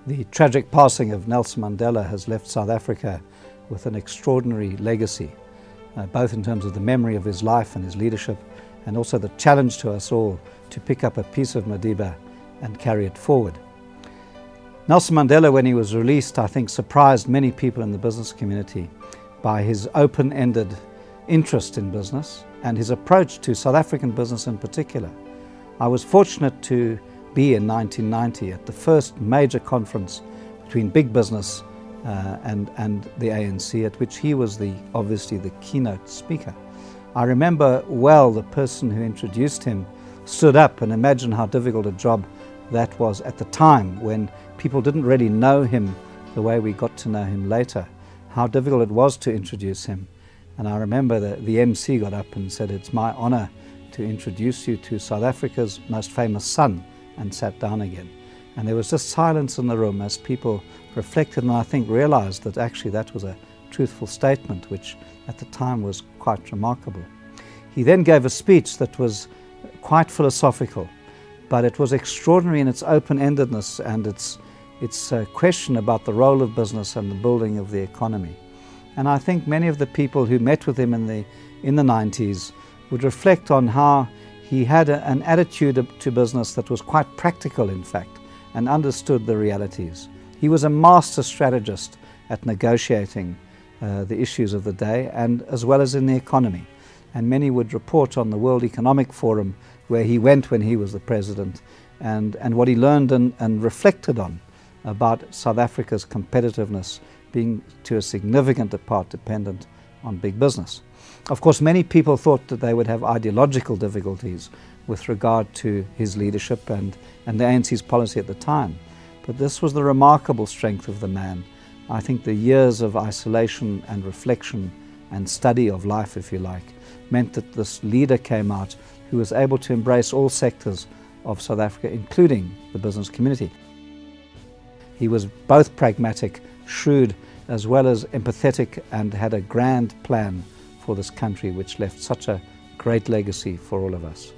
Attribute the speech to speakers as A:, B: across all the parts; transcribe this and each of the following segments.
A: The tragic passing of Nelson Mandela has left South Africa with an extraordinary legacy, both in terms of the memory of his life and his leadership, and also the challenge to us all to pick up a piece of Madiba and carry it forward. Nelson Mandela, when he was released, I think surprised many people in the business community by his open-ended interest in business and his approach to South African business in particular. I was fortunate to be in 1990 at the first major conference between big business and the ANC, at which he was obviously the keynote speaker. I remember well the person who introduced him stood up, and imagine how difficult a job that was at the time when people didn't really know him the way we got to know him later, how difficult it was to introduce him. And I remember the MC got up and said, "It's my honor to introduce you to South Africa's most famous son," and sat down again. And there was just silence in the room as people reflected and I think realized that actually that was a truthful statement, which at the time was quite remarkable. He then gave a speech that was quite philosophical, but it was extraordinary in its open-endedness and its question about the role of business and the building of the economy. And I think many of the people who met with him in the 90s would reflect on how he had an attitude to business that was quite practical, in fact, and understood the realities. He was a master strategist at negotiating the issues of the day, and as well as in the economy. And many would report on the World Economic Forum, where he went when he was the president, and what he learned and reflected on about South Africa's competitiveness being to a significant part dependent on big business. Of course, many people thought that they would have ideological difficulties with regard to his leadership and the ANC's policy at the time. But this was the remarkable strength of the man. I think the years of isolation and reflection and study of life, if you like, meant that this leader came out who was able to embrace all sectors of South Africa, including the business community. He was both pragmatic, shrewd, as well as empathetic, and had a grand plan for this country, which left such a great legacy for all of us.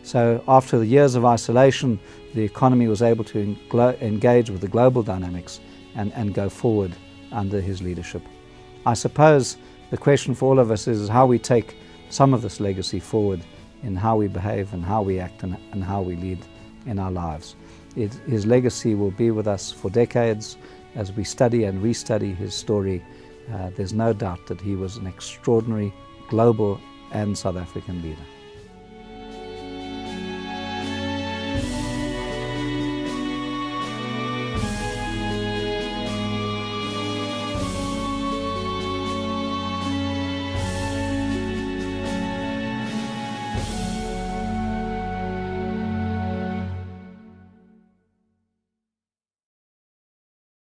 A: So after the years of isolation, the economy was able to engage with the global dynamics and go forward under his leadership. I suppose the question for all of us is how we take some of this legacy forward in how we behave and how we act and how we lead in our lives. His legacy will be with us for decades as we study and restudy his story. There's no doubt that he was an extraordinary global and South African leader.